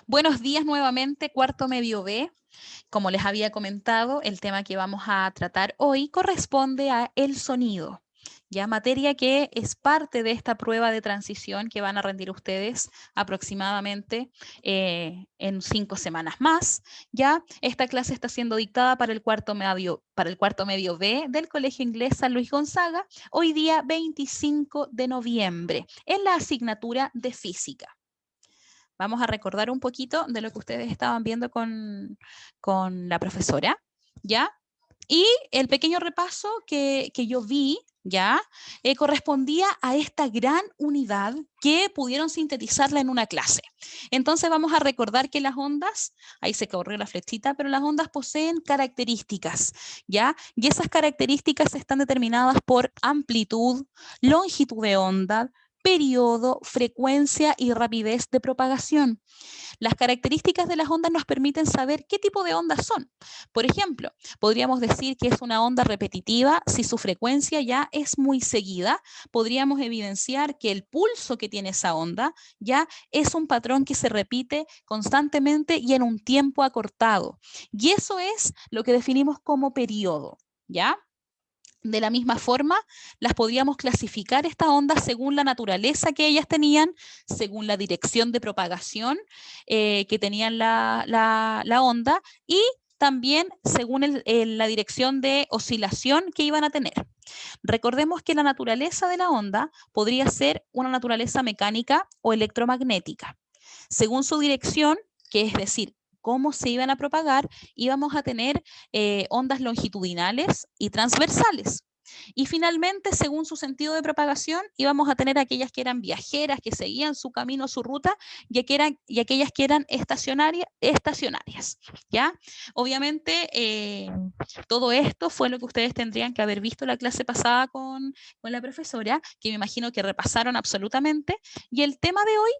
Buenos días nuevamente, cuarto medio B. Como les había comentado, el tema que vamos a tratar hoy corresponde a el sonido, ya materia que es parte de esta prueba de transición que van a rendir ustedes aproximadamente en 5 semanas más. Ya esta clase está siendo dictada para el cuarto medio B del Colegio Inglés San Luis Gonzaga, hoy día 25 de noviembre, en la asignatura de física. Vamos a recordar un poquito de lo que ustedes estaban viendo con la profesora, ¿ya? Y el pequeño repaso que yo vi, ¿ya? Correspondía a esta gran unidad que pudieron sintetizarla en una clase. Entonces vamos a recordar que las ondas, ahí se corrió la flechita, pero las ondas poseen características, ¿ya? Y esas características están determinadas por amplitud, longitud de onda, periodo, frecuencia y rapidez de propagación. Las características de las ondas nos permiten saber qué tipo de ondas son. Por ejemplo, podríamos decir que es una onda repetitiva si su frecuencia ya es muy seguida. Podríamos evidenciar que el pulso que tiene esa onda ya es un patrón que se repite constantemente y en un tiempo acortado. Y eso es lo que definimos como periodo, ¿ya? De la misma forma, las podríamos clasificar estas ondas según la naturaleza que ellas tenían, según la dirección de propagación que tenían la onda y también según la dirección de oscilación que iban a tener. Recordemos que la naturaleza de la onda podría ser una naturaleza mecánica o electromagnética. Según su dirección, que es decir, cómo se iban a propagar, íbamos a tener ondas longitudinales y transversales. Y finalmente, según su sentido de propagación, íbamos a tener aquellas que eran viajeras, que seguían su camino, su ruta, y aquellas que eran estacionarias. ¿Ya? Obviamente, todo esto fue lo que ustedes tendrían que haber visto la clase pasada con la profesora, que me imagino que repasaron absolutamente. Y el tema de hoy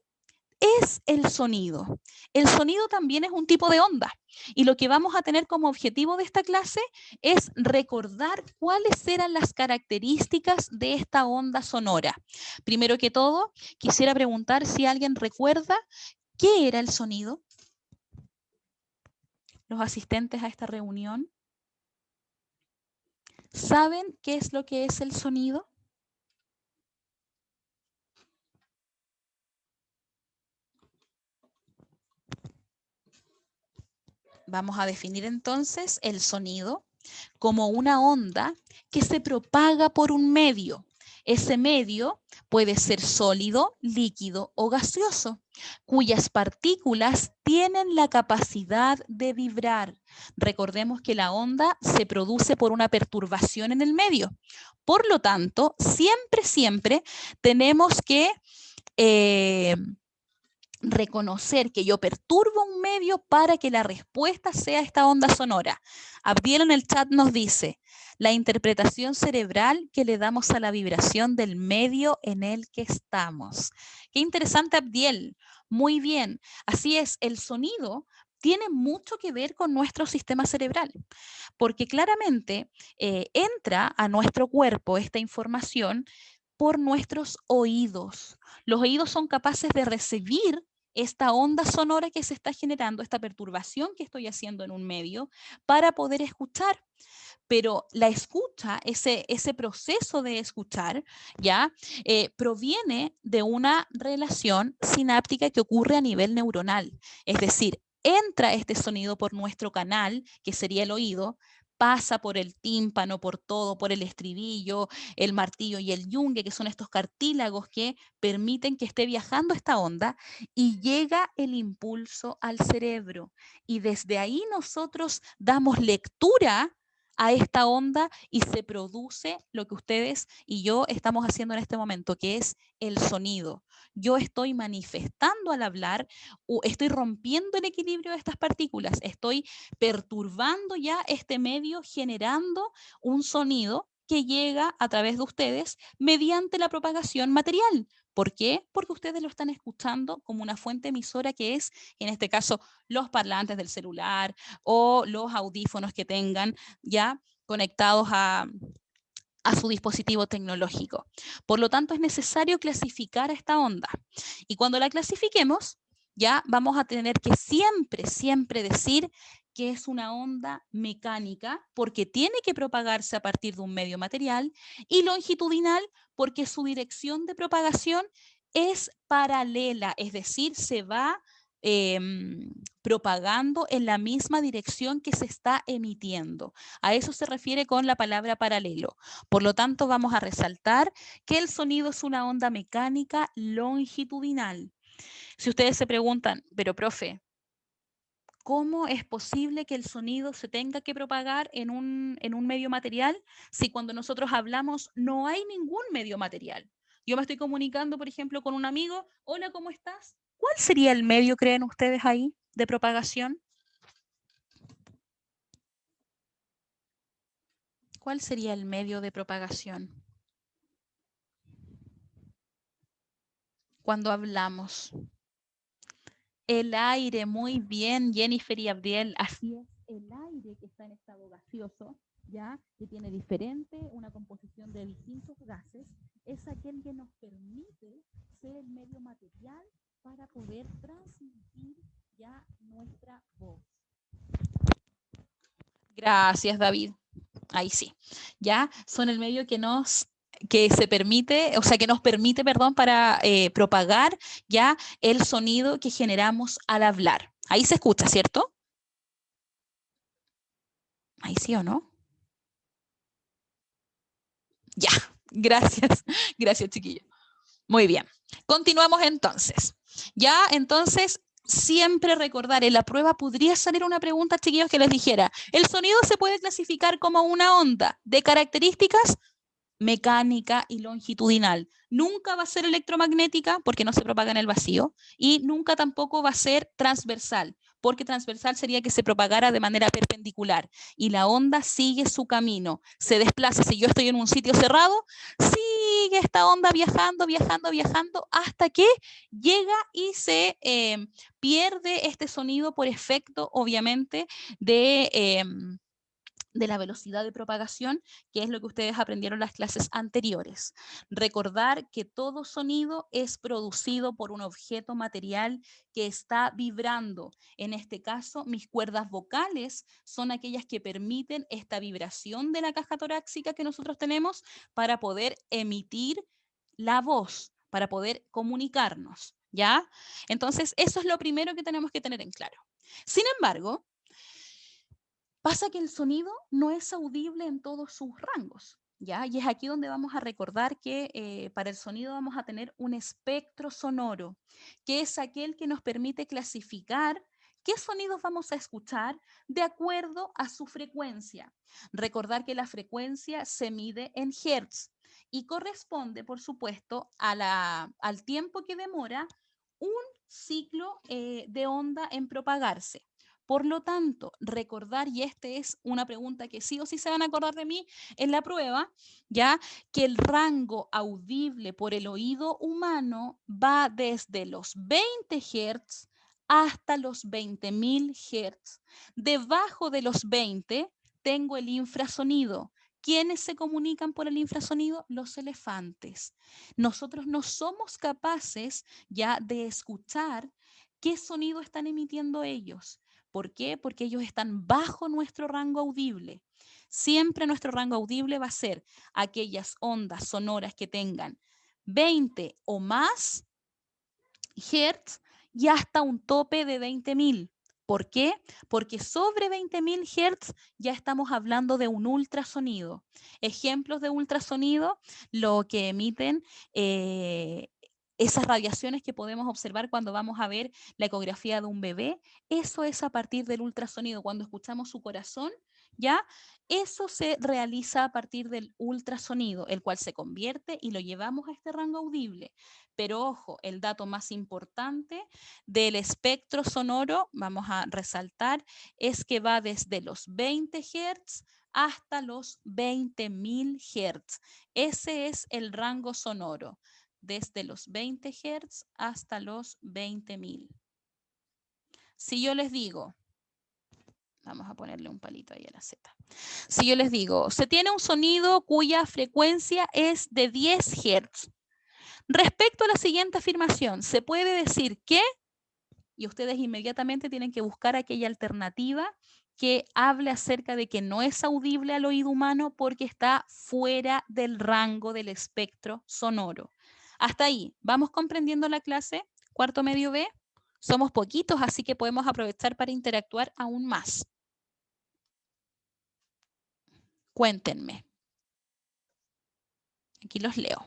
es el sonido. El sonido también es un tipo de onda y lo que vamos a tener como objetivo de esta clase es recordar cuáles eran las características de esta onda sonora. Primero que todo, quisiera preguntar si alguien recuerda qué era el sonido. Los asistentes a esta reunión, ¿saben qué es lo que es el sonido? Vamos a definir entonces el sonido como una onda que se propaga por un medio. Ese medio puede ser sólido, líquido o gaseoso, cuyas partículas tienen la capacidad de vibrar. Recordemos que la onda se produce por una perturbación en el medio. Por lo tanto, siempre tenemos que reconocer que yo perturbo un medio para que la respuesta sea esta onda sonora. Abdiel en el chat nos dice, la interpretación cerebral que le damos a la vibración del medio en el que estamos. Qué interesante, Abdiel. Muy bien. Así es, el sonido tiene mucho que ver con nuestro sistema cerebral, porque claramente entra a nuestro cuerpo esta información por nuestros oídos. Los oídos son capaces de recibir esta onda sonora que se está generando, esta perturbación que estoy haciendo en un medio, para poder escuchar. Pero la escucha, ese proceso de escuchar, ya proviene de una relación sináptica que ocurre a nivel neuronal. Es decir, entra este sonido por nuestro canal, que sería el oído, pasa por el tímpano, por todo, por el estribillo, el martillo y el yunque, que son estos cartílagos que permiten que esté viajando esta onda y llega el impulso al cerebro. Y desde ahí nosotros damos lectura a esta onda y se produce lo que ustedes y yo estamos haciendo en este momento, que es el sonido. Yo estoy manifestando al hablar, o estoy rompiendo el equilibrio de estas partículas, estoy perturbando ya este medio, generando un sonido que llega a través de ustedes mediante la propagación material. ¿Por qué? Porque ustedes lo están escuchando como una fuente emisora que es, en este caso, los parlantes del celular o los audífonos que tengan ya conectados a su dispositivo tecnológico. Por lo tanto, es necesario clasificar esta onda. Y cuando la clasifiquemos, ya vamos a tener que siempre decir que es una onda mecánica porque tiene que propagarse a partir de un medio material, y longitudinal porque su dirección de propagación es paralela, es decir, se va propagando en la misma dirección que se está emitiendo. A eso se refiere con la palabra paralelo. Por lo tanto, vamos a resaltar que el sonido es una onda mecánica longitudinal. Si ustedes se preguntan, pero profe, ¿cómo es posible que el sonido se tenga que propagar en un medio material si cuando nosotros hablamos no hay ningún medio material? Yo me estoy comunicando, por ejemplo, con un amigo. Hola, ¿cómo estás? ¿Cuál sería el medio, creen ustedes, ahí de propagación? ¿Cuál sería el medio de propagación cuando hablamos? El aire, muy bien, Jennifer y Abdiel, así es, el aire que está en estado gaseoso, ya, que tiene una composición de distintos gases, es aquel que nos permite ser el medio material para poder transmitir ya nuestra voz. Gracias, David. Ahí sí. Ya, son el medio que nos permite, perdón, para propagar ya el sonido que generamos al hablar. Ahí se escucha, ¿cierto? Ahí sí o no. Ya, gracias. Gracias, chiquillo. Muy bien. Continuamos entonces. Ya, entonces, siempre recordar, en la prueba podría salir una pregunta, chiquillos, que les dijera, ¿el sonido se puede clasificar como una onda de características mecánica y longitudinal? Nunca va a ser electromagnética porque no se propaga en el vacío, y nunca tampoco va a ser transversal, porque transversal sería que se propagara de manera perpendicular y la onda sigue su camino, se desplaza. Si yo estoy en un sitio cerrado, sigue esta onda viajando, viajando, viajando hasta que llega y se pierde este sonido por efecto, obviamente, de la velocidad de propagación, que es lo que ustedes aprendieron en las clases anteriores. Recordar que todo sonido es producido por un objeto material que está vibrando. En este caso, mis cuerdas vocales son aquellas que permiten esta vibración de la caja torácica que nosotros tenemos para poder emitir la voz, para poder comunicarnos, ¿ya? Entonces, eso es lo primero que tenemos que tener en claro. Sin embargo, pasa que el sonido no es audible en todos sus rangos, ¿ya? Y es aquí donde vamos a recordar que para el sonido vamos a tener un espectro sonoro, que es aquel que nos permite clasificar qué sonidos vamos a escuchar de acuerdo a su frecuencia. Recordar que la frecuencia se mide en hertz y corresponde, por supuesto, al tiempo que demora un ciclo de onda en propagarse. Por lo tanto, recordar, y esta es una pregunta que sí o sí se van a acordar de mí en la prueba, ya que el rango audible por el oído humano va desde los 20 Hz hasta los 20.000 Hz. Debajo de los 20 tengo el infrasonido. ¿Quiénes se comunican por el infrasonido? Los elefantes. Nosotros no somos capaces ya de escuchar qué sonido están emitiendo ellos. ¿Por qué? Porque ellos están bajo nuestro rango audible. Siempre nuestro rango audible va a ser aquellas ondas sonoras que tengan 20 o más Hz y hasta un tope de 20.000. ¿Por qué? Porque sobre 20.000 Hz ya estamos hablando de un ultrasonido. Ejemplos de ultrasonido, lo que emiten esas radiaciones que podemos observar cuando vamos a ver la ecografía de un bebé, eso es a partir del ultrasonido. Cuando escuchamos su corazón, ¿ya? Eso se realiza a partir del ultrasonido, el cual se convierte y lo llevamos a este rango audible. Pero ojo, el dato más importante del espectro sonoro, vamos a resaltar, es que va desde los 20 Hz hasta los 20.000 Hz. Ese es el rango sonoro, desde los 20 Hz hasta los 20.000. Si yo les digo, vamos a ponerle un palito ahí a la Z. Si yo les digo, se tiene un sonido cuya frecuencia es de 10 Hz. Respecto a la siguiente afirmación, se puede decir que y ustedes inmediatamente tienen que buscar aquella alternativa que hable acerca de que no es audible al oído humano porque está fuera del rango del espectro sonoro. Hasta ahí, ¿vamos comprendiendo la clase? Cuarto medio B. Somos poquitos, así que podemos aprovechar para interactuar aún más. Cuéntenme. Aquí los leo.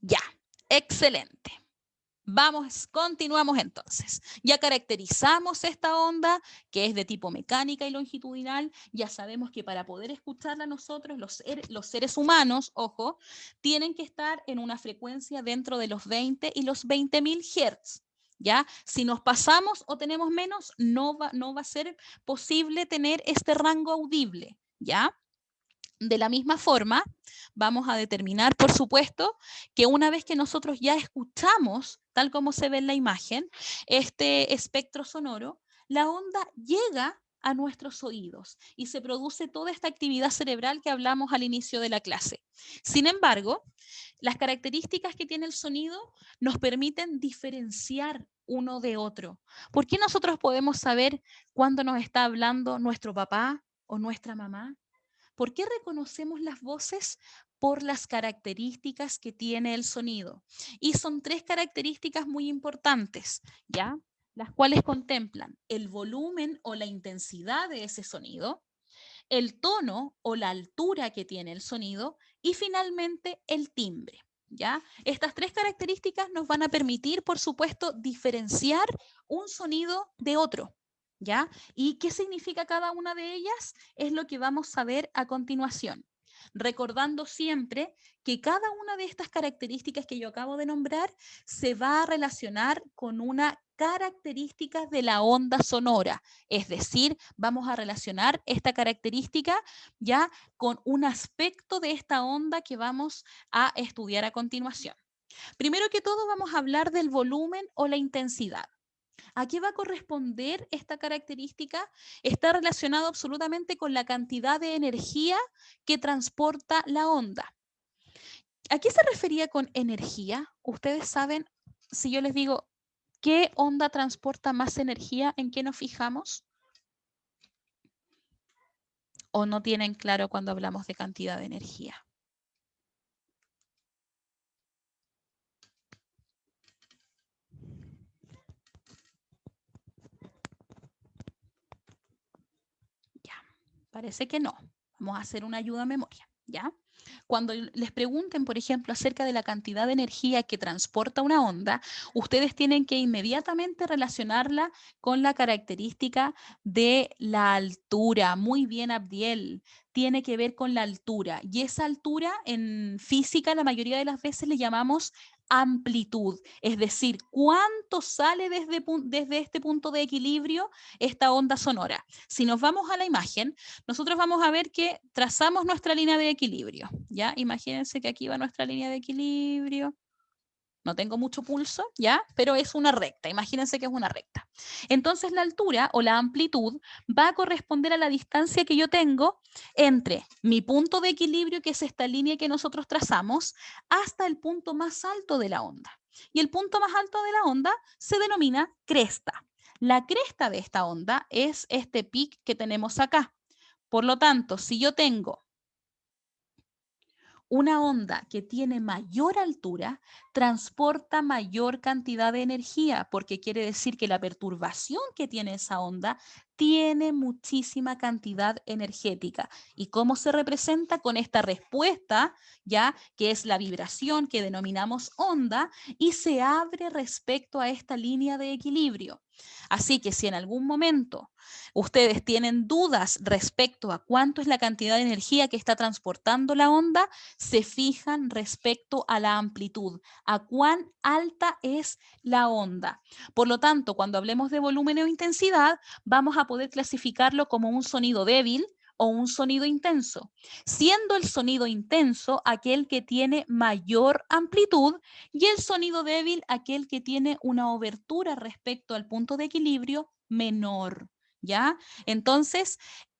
Ya, excelente. Vamos, continuamos entonces. Ya caracterizamos esta onda que es de tipo mecánica y longitudinal. Ya sabemos que para poder escucharla nosotros, los seres humanos, ojo, tienen que estar en una frecuencia dentro de los 20 y los 20.000 Hz. ¿Ya? Si nos pasamos o tenemos menos, no va a ser posible tener este rango audible. ¿Ya? De la misma forma, vamos a determinar, por supuesto, que una vez que nosotros ya escuchamos, tal como se ve en la imagen, este espectro sonoro, la onda llega a nuestros oídos y se produce toda esta actividad cerebral que hablamos al inicio de la clase. Sin embargo, las características que tiene el sonido nos permiten diferenciar uno de otro. ¿Por qué nosotros podemos saber cuándo nos está hablando nuestro papá o nuestra mamá? ¿Por qué reconocemos las voces? Por las características que tiene el sonido. Y son tres características muy importantes, ¿ya? Las cuales contemplan el volumen o la intensidad de ese sonido, el tono o la altura que tiene el sonido y finalmente el timbre. ¿Ya? Estas tres características nos van a permitir, por supuesto, diferenciar un sonido de otro. ¿Ya? ¿Y qué significa cada una de ellas? Es lo que vamos a ver a continuación. Recordando siempre que cada una de estas características que yo acabo de nombrar se va a relacionar con una característica de la onda sonora. Es decir, vamos a relacionar esta característica ya con un aspecto de esta onda que vamos a estudiar a continuación. Primero que todo, vamos a hablar del volumen o la intensidad. ¿A qué va a corresponder esta característica? Está relacionado absolutamente con la cantidad de energía que transporta la onda. ¿A qué se refería con energía? Ustedes saben, si yo les digo, ¿qué onda transporta más energía? ¿En qué nos fijamos? ¿O no tienen claro cuando hablamos de cantidad de energía? Ya, parece que no. Vamos a hacer una ayuda a memoria, ¿ya? Cuando les pregunten, por ejemplo, acerca de la cantidad de energía que transporta una onda, ustedes tienen que inmediatamente relacionarla con la característica de la altura. Muy bien, Abdiel. Tiene que ver con la altura. Y esa altura en física la mayoría de las veces le llamamos amplitud, es decir, cuánto sale desde este punto de equilibrio esta onda sonora. Si nos vamos a la imagen, nosotros vamos a ver que trazamos nuestra línea de equilibrio, ¿ya? Imagínense que aquí va nuestra línea de equilibrio. No tengo mucho pulso, ¿ya? Pero es una recta, imagínense que es una recta. Entonces la altura o la amplitud va a corresponder a la distancia que yo tengo entre mi punto de equilibrio, que es esta línea que nosotros trazamos, hasta el punto más alto de la onda. Y el punto más alto de la onda se denomina cresta. La cresta de esta onda es este pic que tenemos acá. Por lo tanto, si yo tengo una onda que tiene mayor altura transporta mayor cantidad de energía, porque quiere decir que la perturbación que tiene esa onda tiene muchísima cantidad energética. ¿Y cómo se representa? Con esta respuesta, ya que es la vibración que denominamos onda y se abre respecto a esta línea de equilibrio. Así que si en algún momento ustedes tienen dudas respecto a cuánto es la cantidad de energía que está transportando la onda, se fijan respecto a la amplitud, a cuán alta es la onda. Por lo tanto, cuando hablemos de volumen o intensidad, vamos a poder clasificarlo como un sonido débil o un sonido intenso, siendo el sonido intenso aquel que tiene mayor amplitud y el sonido débil aquel que tiene una obertura respecto al punto de equilibrio menor, ¿ya? Entonces,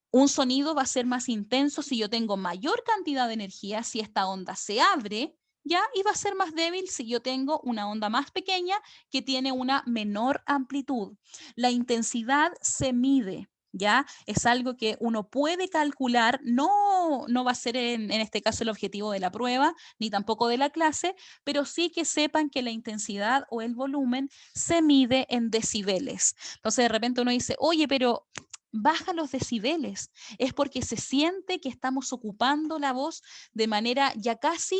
un sonido va a ser más intenso si yo tengo mayor cantidad de energía, si esta onda se abre, ¿ya? Y va a ser más débil si yo tengo una onda más pequeña que tiene una menor amplitud. La intensidad se mide, ¿ya? Es algo que uno puede calcular, no va a ser en este caso el objetivo de la prueba, ni tampoco de la clase, pero sí que sepan que la intensidad o el volumen se mide en decibeles. Entonces de repente uno dice, oye, pero baja los decibeles, es porque se siente que estamos ocupando la voz de manera ya casi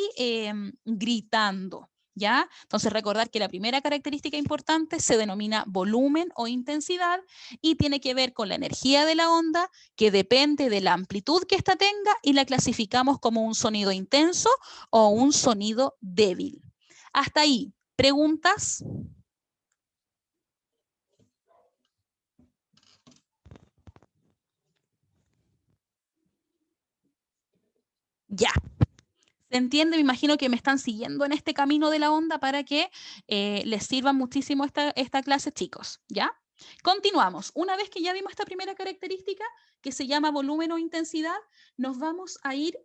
gritando. ¿Ya? Entonces recordar que la primera característica importante se denomina volumen o intensidad y tiene que ver con la energía de la onda, que depende de la amplitud que ésta tenga y la clasificamos como un sonido intenso o un sonido débil. Hasta ahí, ¿preguntas? Ya. ¿Se entiende? Me imagino que me están siguiendo en este camino de la onda para que les sirva muchísimo esta clase, chicos. ¿Ya? Continuamos. Una vez que ya vimos esta primera característica, que se llama volumen o intensidad, nos vamos a ir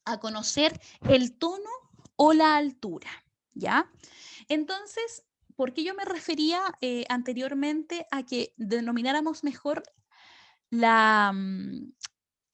a conocer el tono o la altura. ¿Ya? Entonces, ¿por qué yo me refería anteriormente a que denomináramos mejor la,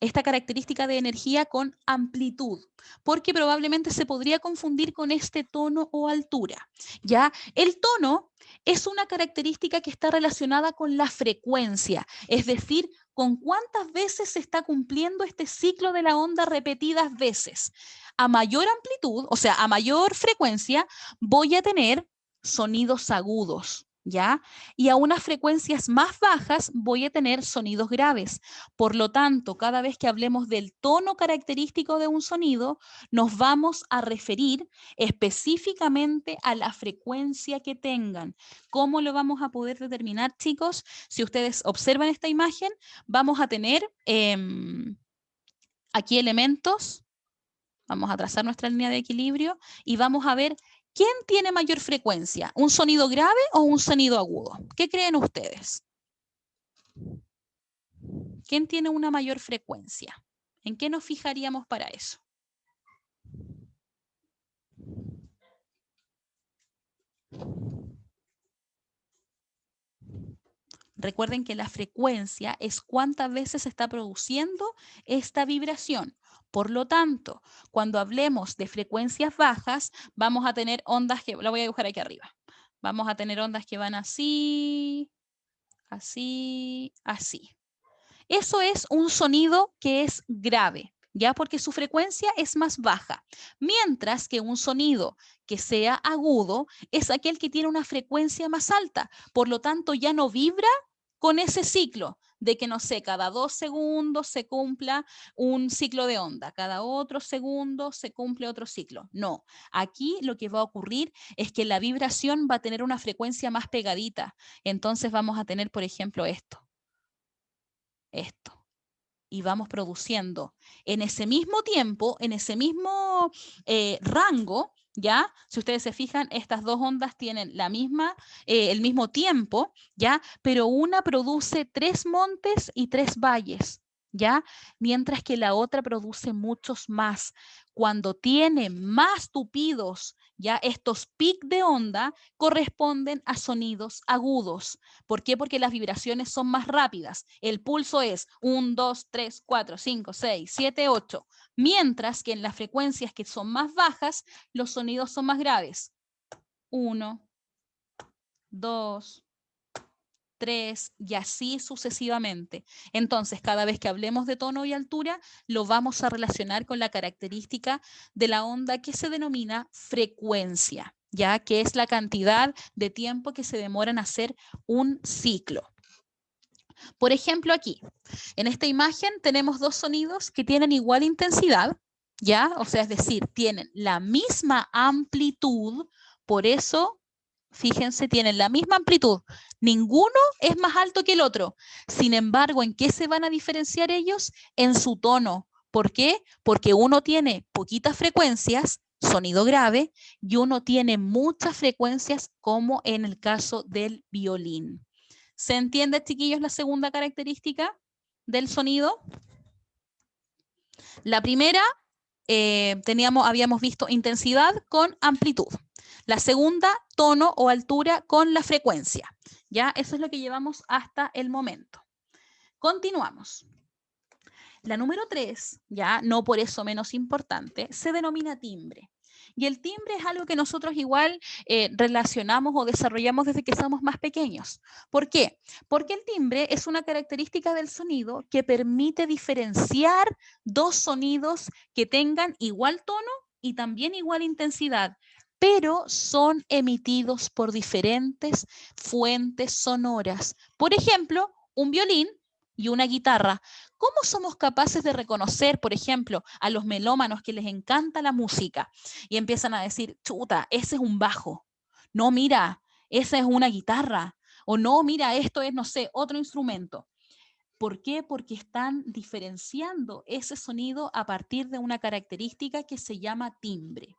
esta característica de energía con amplitud, porque probablemente se podría confundir con este tono o altura? ¿Ya? El tono es una característica que está relacionada con la frecuencia, es decir, con cuántas veces se está cumpliendo este ciclo de la onda repetidas veces. A mayor amplitud, o sea, a mayor frecuencia, voy a tener sonidos agudos, ¿ya? Y a unas frecuencias más bajas voy a tener sonidos graves. Por lo tanto, cada vez que hablemos del tono característico de un sonido, nos vamos a referir específicamente a la frecuencia que tengan. ¿Cómo lo vamos a poder determinar, chicos? Si ustedes observan esta imagen, vamos a tener aquí elementos. Vamos a trazar nuestra línea de equilibrio y vamos a ver quién tiene mayor frecuencia, un sonido grave o un sonido agudo. ¿Qué creen ustedes? ¿Quién tiene una mayor frecuencia? ¿En qué nos fijaríamos para eso? Recuerden que la frecuencia es cuántas veces se está produciendo esta vibración. Por lo tanto, cuando hablemos de frecuencias bajas, vamos a tener ondas que, la voy a dibujar aquí arriba. Vamos a tener ondas que van así, así, así. Eso es un sonido que es grave, ¿ya? Porque su frecuencia es más baja. Mientras que un sonido que sea agudo es aquel que tiene una frecuencia más alta. Por lo tanto, ya no vibra con ese ciclo de que, no sé, cada 2 segundos se cumpla un ciclo de onda, cada otro segundo se cumple otro ciclo. No, aquí lo que va a ocurrir es que la vibración va a tener una frecuencia más pegadita. Entonces vamos a tener, por ejemplo, esto. Y vamos produciendo en ese mismo tiempo, en ese mismo rango, ¿ya? Si ustedes se fijan, estas dos ondas tienen el mismo tiempo, ¿ya? Pero una produce 3 montes y 3 valles, ¿ya? Mientras que la otra produce muchos más. Cuando tiene más tupidos, ¿ya? Estos picos de onda corresponden a sonidos agudos. ¿Por qué? Porque las vibraciones son más rápidas. El pulso es 1, 2, 3, 4, 5, 6, 7, 8. Mientras que en las frecuencias que son más bajas, los sonidos son más graves. 1, 2, 3 y así sucesivamente. Entonces, cada vez que hablemos de tono y altura, lo vamos a relacionar con la característica de la onda que se denomina frecuencia, ya que es la cantidad de tiempo que se demora en hacer un ciclo. Por ejemplo, aquí, en esta imagen tenemos dos sonidos que tienen igual intensidad, ¿ya? O sea, es decir, tienen la misma amplitud, por eso, fíjense, tienen la misma amplitud. Ninguno es más alto que el otro. Sin embargo, ¿en qué se van a diferenciar ellos? En su tono. ¿Por qué? Porque uno tiene poquitas frecuencias, sonido grave, y uno tiene muchas frecuencias, como en el caso del violín. ¿Se entiende, chiquillos, la segunda característica del sonido? La primera habíamos visto intensidad con amplitud. La segunda, tono o altura con la frecuencia. ¿Ya? Eso es lo que llevamos hasta el momento. Continuamos. La número 3, ya no por eso menos importante, se denomina timbre. Y el timbre es algo que nosotros igual relacionamos o desarrollamos desde que somos más pequeños. ¿Por qué? Porque el timbre es una característica del sonido que permite diferenciar dos sonidos que tengan igual tono y también igual intensidad, pero son emitidos por diferentes fuentes sonoras. Por ejemplo, un violín y una guitarra. ¿Cómo somos capaces de reconocer, por ejemplo, a los melómanos que les encanta la música y empiezan a decir, chuta, ese es un bajo, no, mira, esa es una guitarra, o no, mira, esto es, no sé, otro instrumento? ¿Por qué? Porque están diferenciando ese sonido a partir de una característica que se llama timbre.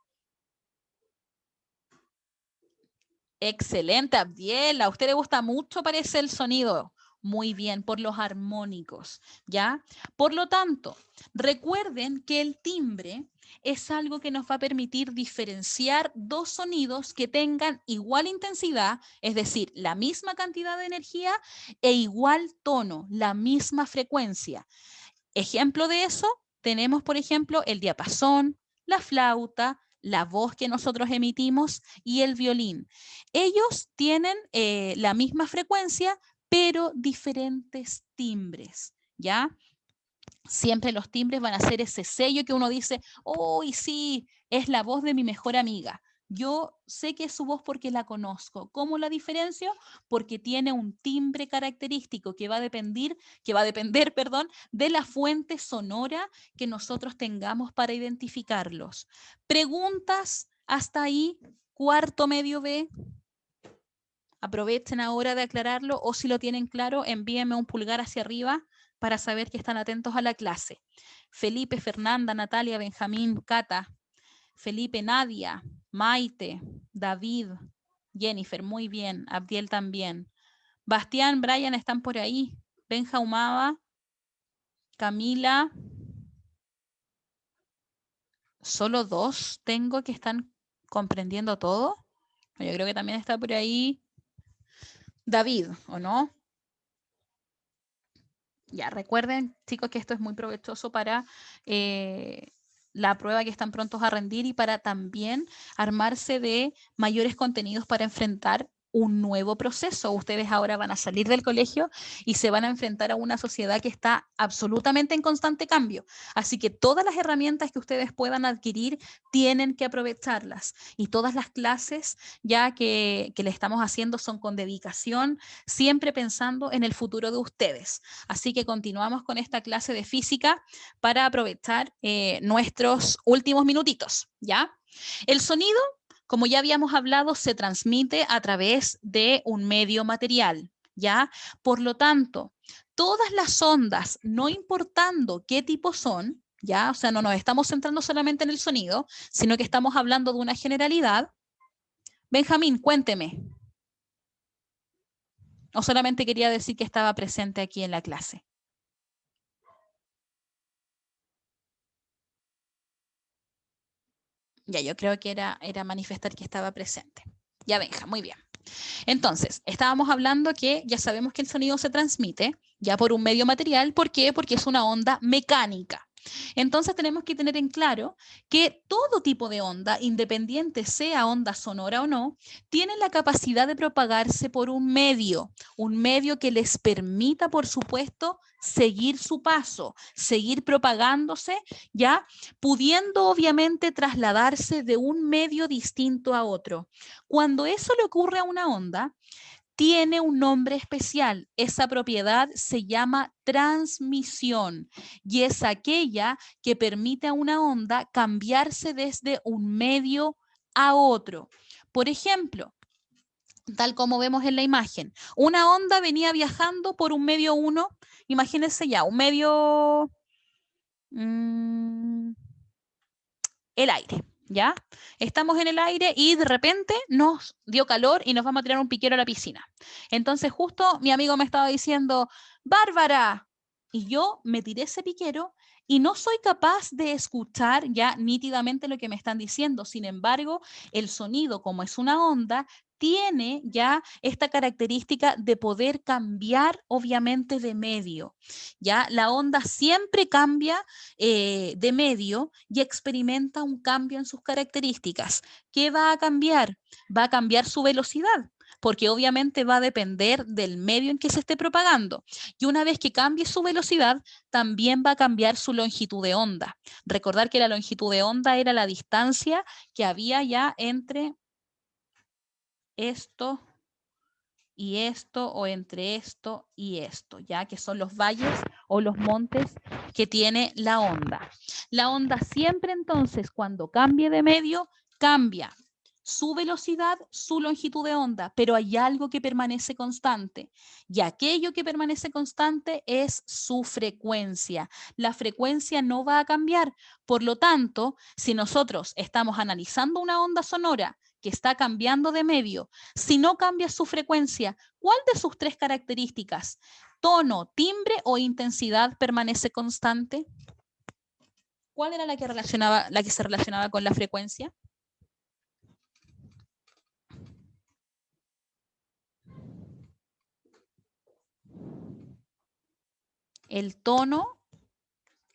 Excelente, Abdiel. A usted le gusta mucho, parece, el sonido. Muy bien, por los armónicos, ¿ya? Por lo tanto, recuerden que el timbre es algo que nos va a permitir diferenciar dos sonidos que tengan igual intensidad, es decir, la misma cantidad de energía e igual tono, la misma frecuencia. Ejemplo de eso, tenemos, por ejemplo, el diapasón, la flauta, la voz que nosotros emitimos y el violín. Ellos tienen la misma frecuencia, pero diferentes timbres, ¿ya? Siempre los timbres van a ser ese sello que uno dice, ¡oh, sí, es la voz de mi mejor amiga! Yo sé que es su voz porque la conozco. ¿Cómo la diferencio? Porque tiene un timbre característico que va a depender, perdón, de la fuente sonora que nosotros tengamos para identificarlos. ¿Preguntas hasta ahí? ¿Cuarto medio B? Aprovechen ahora de aclararlo, o si lo tienen claro, envíenme un pulgar hacia arriba para saber que están atentos a la clase. Felipe, Fernanda, Natalia, Benjamín, Cata, Felipe, Nadia, Maite, David, Jennifer, muy bien, Abdiel también. Bastián, Brian están por ahí. Benja Humada, Camila. Solo dos tengo que están comprendiendo todo. Yo creo que también está por ahí David, ¿o no? Ya, recuerden, chicos, que esto es muy provechoso para la prueba que están prontos a rendir y para también armarse de mayores contenidos para enfrentar un nuevo proceso. Ustedes ahora van a salir del colegio y se van a enfrentar a una sociedad que está absolutamente en constante cambio. Así que todas las herramientas que ustedes puedan adquirir tienen que aprovecharlas. Y todas las clases ya que le estamos haciendo son con dedicación, siempre pensando en el futuro de ustedes. Así que continuamos con esta clase de física para aprovechar nuestros últimos minutitos, ¿ya? El sonido, como ya habíamos hablado, se transmite a través de un medio material, ¿ya? Por lo tanto, todas las ondas, no importando qué tipo son, ¿ya? O sea, no nos estamos centrando solamente en el sonido, sino que estamos hablando de una generalidad. Benjamín, cuénteme. ¿O solamente quería decir que estaba presente aquí en la clase? Ya, yo creo que era manifestar que estaba presente. Ya, Benja, muy bien. Entonces, estábamos hablando que ya sabemos que el sonido se transmite ya por un medio material. ¿Por qué? Porque es una onda mecánica. Entonces tenemos que tener en claro que todo tipo de onda, independiente sea onda sonora o no, tiene la capacidad de propagarse por un medio que les permita, por supuesto, seguir su paso, seguir propagándose, ya pudiendo obviamente trasladarse de un medio distinto a otro. Cuando eso le ocurre a una onda, tiene un nombre especial. Esa propiedad se llama transmisión y es aquella que permite a una onda cambiarse desde un medio a otro. Por ejemplo, tal como vemos en la imagen, una onda venía viajando por un medio 1, imagínense ya, un medio, el aire. ¿Ya? Estamos en el aire y de repente nos dio calor y nos vamos a tirar un piquero a la piscina. Entonces justo mi amigo me estaba diciendo, Bárbara, y yo me tiré ese piquero y no soy capaz de escuchar ya nítidamente lo que me están diciendo. Sin embargo, el sonido, como es una onda, tiene ya esta característica de poder cambiar obviamente de medio. Ya la onda siempre cambia de medio y experimenta un cambio en sus características. ¿Qué va a cambiar? Va a cambiar su velocidad, porque obviamente va a depender del medio en que se esté propagando. Y una vez que cambie su velocidad, también va a cambiar su longitud de onda. Recordar que la longitud de onda era la distancia que había ya entre esto y esto, o entre esto y esto, ya que son los valles o los montes que tiene la onda. La onda siempre entonces, cuando cambie de medio, cambia su velocidad, su longitud de onda, pero hay algo que permanece constante, y aquello que permanece constante es su frecuencia. La frecuencia no va a cambiar. Por lo tanto, si nosotros estamos analizando una onda sonora que está cambiando de medio, si no cambia su frecuencia, ¿cuál de sus tres características, tono, timbre o intensidad, permanece constante? ¿Cuál era la que se relacionaba con la frecuencia? ¿El tono,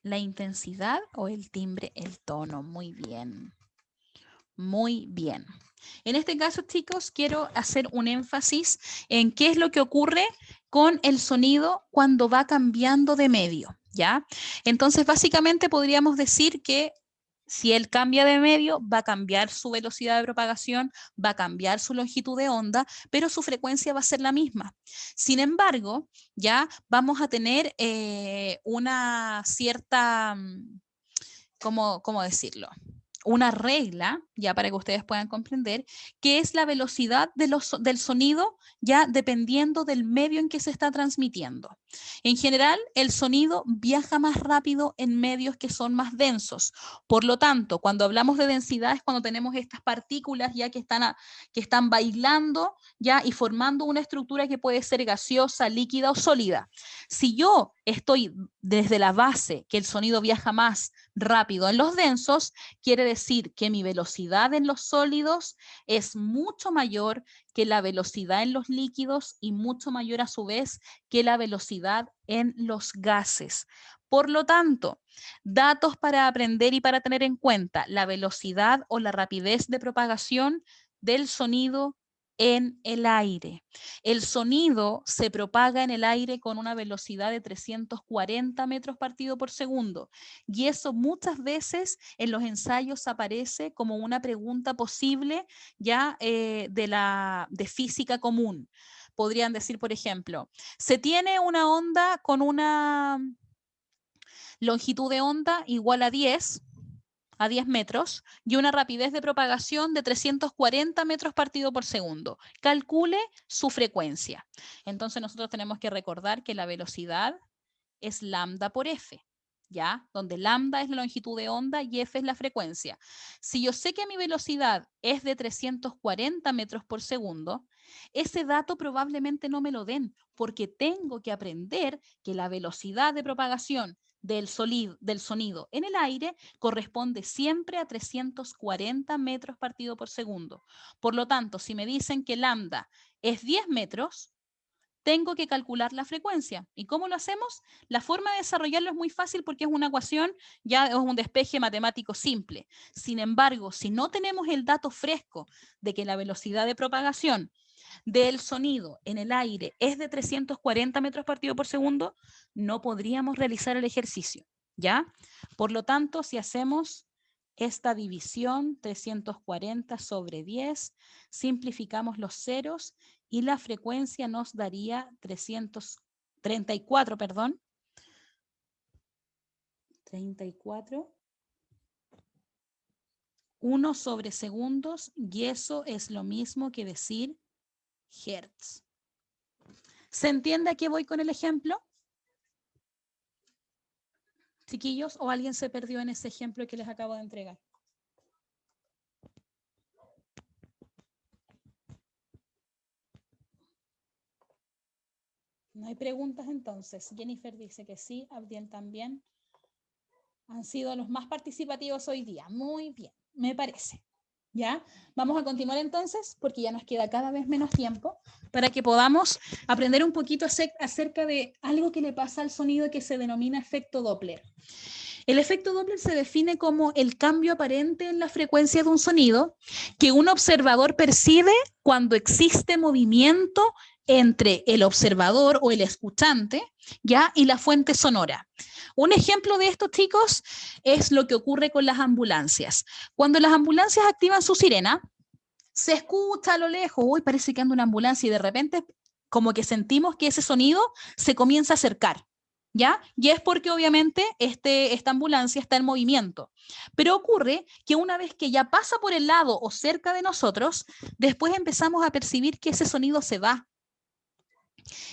la intensidad o el timbre? El tono. Muy bien. Muy bien. En este caso, chicos, quiero hacer un énfasis en qué es lo que ocurre con el sonido cuando va cambiando de medio, ¿ya? Entonces, básicamente podríamos decir que si él cambia de medio, va a cambiar su velocidad de propagación, va a cambiar su longitud de onda, pero su frecuencia va a ser la misma. Sin embargo, ya vamos a tener una cierta, ¿cómo decirlo? Una regla, ya para que ustedes puedan comprender, que es la velocidad del sonido ya dependiendo del medio en que se está transmitiendo. En general, el sonido viaja más rápido en medios que son más densos. Por lo tanto, cuando hablamos de densidad es cuando tenemos estas partículas ya que están bailando ya y formando una estructura que puede ser gaseosa, líquida o sólida. Si yo estoy desde la base que el sonido viaja más rápido en los densos, quiere decir que mi velocidad en los sólidos es mucho mayor que la velocidad en los líquidos y mucho mayor a su vez que la velocidad en los gases. Por lo tanto, datos para aprender y para tener en cuenta: la velocidad o la rapidez de propagación del sonido en el aire. El sonido se propaga en el aire con una velocidad de 340 metros partido por segundo, y eso muchas veces en los ensayos aparece como una pregunta posible ya de física común. Podrían decir, por ejemplo, se tiene una onda con una longitud de onda igual a 10 metros y una rapidez de propagación de 340 metros partido por segundo. Calcule su frecuencia. Entonces nosotros tenemos que recordar que la velocidad es lambda por f, ¿ya? Donde lambda es la longitud de onda y f es la frecuencia. Si yo sé que mi velocidad es de 340 metros por segundo, ese dato probablemente no me lo den, porque tengo que aprender que la velocidad de propagación del sonido en el aire corresponde siempre a 340 metros partido por segundo. Por lo tanto, si me dicen que lambda es 10 metros, tengo que calcular la frecuencia. ¿Y cómo lo hacemos? La forma de desarrollarlo es muy fácil porque es una ecuación, ya es un despeje matemático simple. Sin embargo, si no tenemos el dato fresco de que la velocidad de propagación del sonido en el aire es de 340 metros partido por segundo, no podríamos realizar el ejercicio, ¿ya? Por lo tanto, si hacemos esta división, 340 sobre 10, simplificamos los ceros y la frecuencia nos daría 334, perdón, 34, 1 sobre segundos, y eso es lo mismo que decir hertz. ¿Se entiende a qué voy con el ejemplo? Chiquillos, ¿o alguien se perdió en ese ejemplo que les acabo de entregar? No hay preguntas entonces. Jennifer dice que sí, Abdiel también. Han sido los más participativos hoy día. Muy bien, me parece. ¿Ya? Vamos a continuar entonces, porque ya nos queda cada vez menos tiempo, para que podamos aprender un poquito acerca de algo que le pasa al sonido que se denomina efecto Doppler. El efecto Doppler se define como el cambio aparente en la frecuencia de un sonido que un observador percibe cuando existe movimiento entre el observador o el escuchante, ¿ya? Y la fuente sonora. Un ejemplo de esto, chicos, es lo que ocurre con las ambulancias. Cuando las ambulancias activan su sirena, se escucha a lo lejos, uy, parece que anda una ambulancia y de repente como que sentimos que ese sonido se comienza a acercar. ¿Ya? Y es porque obviamente esta ambulancia está en movimiento. Pero ocurre que una vez que ya pasa por el lado o cerca de nosotros, después empezamos a percibir que ese sonido se va.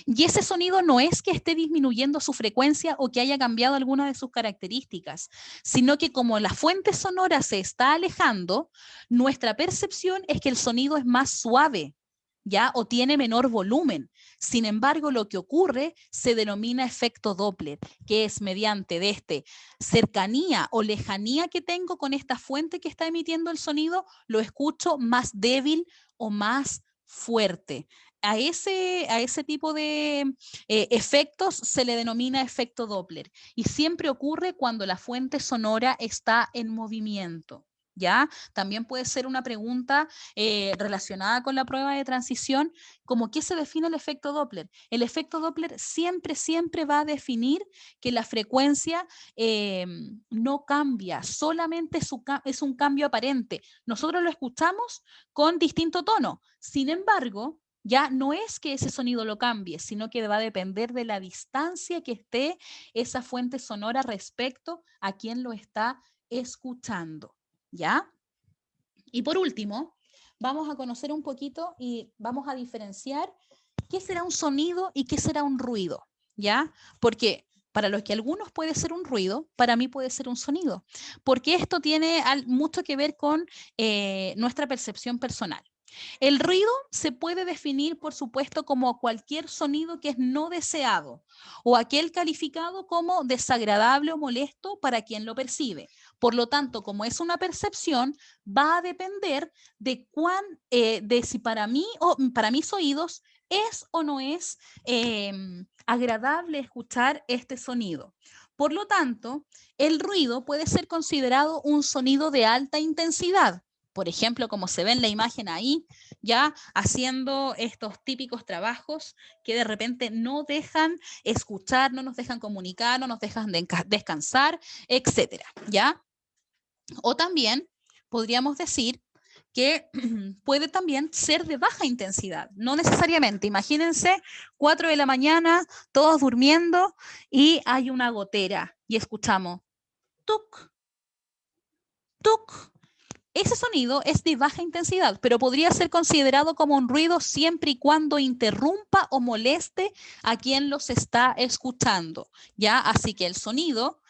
Y ese sonido no es que esté disminuyendo su frecuencia o que haya cambiado alguna de sus características, sino que como la fuente sonora se está alejando, nuestra percepción es que el sonido es más suave, ¿ya? O tiene menor volumen. Sin embargo, lo que ocurre se denomina efecto Doppler, que es mediante de cercanía o lejanía que tengo con esta fuente que está emitiendo el sonido, lo escucho más débil o más fuerte. A ese tipo de efectos se le denomina efecto Doppler y siempre ocurre cuando la fuente sonora está en movimiento. ¿Ya? También puede ser una pregunta relacionada con la prueba de transición, como ¿qué se define el efecto Doppler? El efecto Doppler siempre va a definir que la frecuencia no cambia, solamente es un cambio aparente. Nosotros lo escuchamos con distinto tono. Sin embargo, ya no es que ese sonido lo cambie, sino que va a depender de la distancia que esté esa fuente sonora respecto a quien lo está escuchando. ¿Ya? Y por último, vamos a conocer un poquito y vamos a diferenciar qué será un sonido y qué será un ruido. ¿Ya? Porque para los que algunos puede ser un ruido, para mí puede ser un sonido, porque esto tiene mucho que ver con nuestra percepción personal. El ruido se puede definir, por supuesto, como cualquier sonido que es no deseado o aquel calificado como desagradable o molesto para quien lo percibe. Por lo tanto, como es una percepción, va a depender de de si para mí o para mis oídos es o no es agradable escuchar este sonido. Por lo tanto, el ruido puede ser considerado un sonido de alta intensidad. Por ejemplo, como se ve en la imagen ahí, ya haciendo estos típicos trabajos que de repente no dejan escuchar, no nos dejan comunicar, no nos dejan descansar, etcétera, ¿ya? O también podríamos decir que puede también ser de baja intensidad, no necesariamente. Imagínense 4 de la mañana, todos durmiendo y hay una gotera y escuchamos tuc, tuc. Ese sonido es de baja intensidad, pero podría ser considerado como un ruido siempre y cuando interrumpa o moleste a quien los está escuchando, ¿ya? Así que el sonido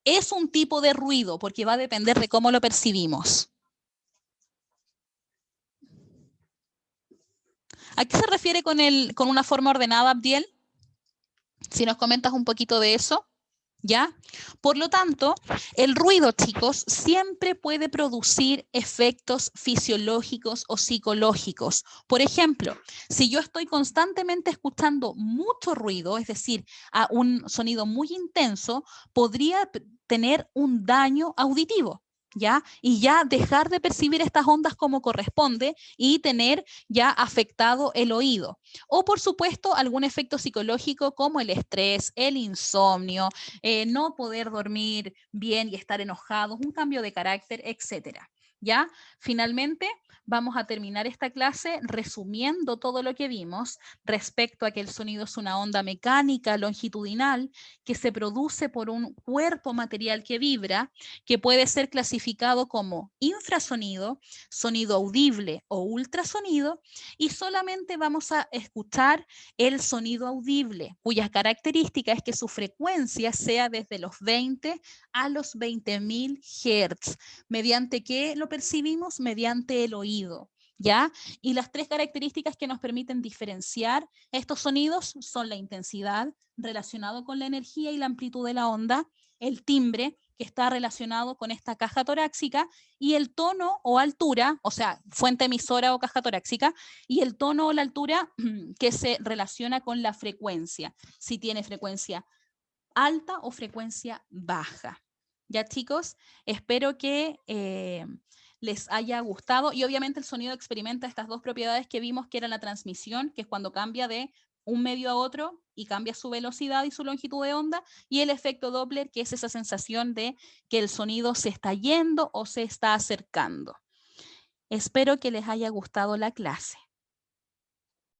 es un tipo de ruido porque va a depender de cómo lo percibimos. ¿A qué se refiere con una forma ordenada, Abdiel? Si nos comentas un poquito de eso. ¿Ya? Por lo tanto, el ruido, chicos, siempre puede producir efectos fisiológicos o psicológicos. Por ejemplo, si yo estoy constantemente escuchando mucho ruido, es decir, a un sonido muy intenso, podría tener un daño auditivo. ¿Ya? Y ya dejar de percibir estas ondas como corresponde y tener ya afectado el oído. O por supuesto algún efecto psicológico como el estrés, el insomnio, no poder dormir bien y estar enojados, un cambio de carácter, etcétera. ¿Ya? Finalmente, vamos a terminar esta clase resumiendo todo lo que vimos respecto a que el sonido es una onda mecánica longitudinal que se produce por un cuerpo material que vibra, que puede ser clasificado como infrasonido, sonido audible o ultrasonido, y solamente vamos a escuchar el sonido audible, cuya característica es que su frecuencia sea desde los 20 a los 20.000 Hz. ¿Mediante qué lo percibimos? Mediante el oído. ¿Ya? Y las tres características que nos permiten diferenciar estos sonidos son la intensidad relacionado con la energía y la amplitud de la onda, el timbre que está relacionado con esta caja torácica, y el tono o altura, o sea, fuente emisora o caja torácica, y el tono o la altura que se relaciona con la frecuencia, si tiene frecuencia alta o frecuencia baja. Ya, chicos, espero que les haya gustado, y obviamente el sonido experimenta estas dos propiedades que vimos, que era la transmisión, que es cuando cambia de un medio a otro y cambia su velocidad y su longitud de onda, y el efecto Doppler, que es esa sensación de que el sonido se está yendo o se está acercando. Espero que les haya gustado la clase.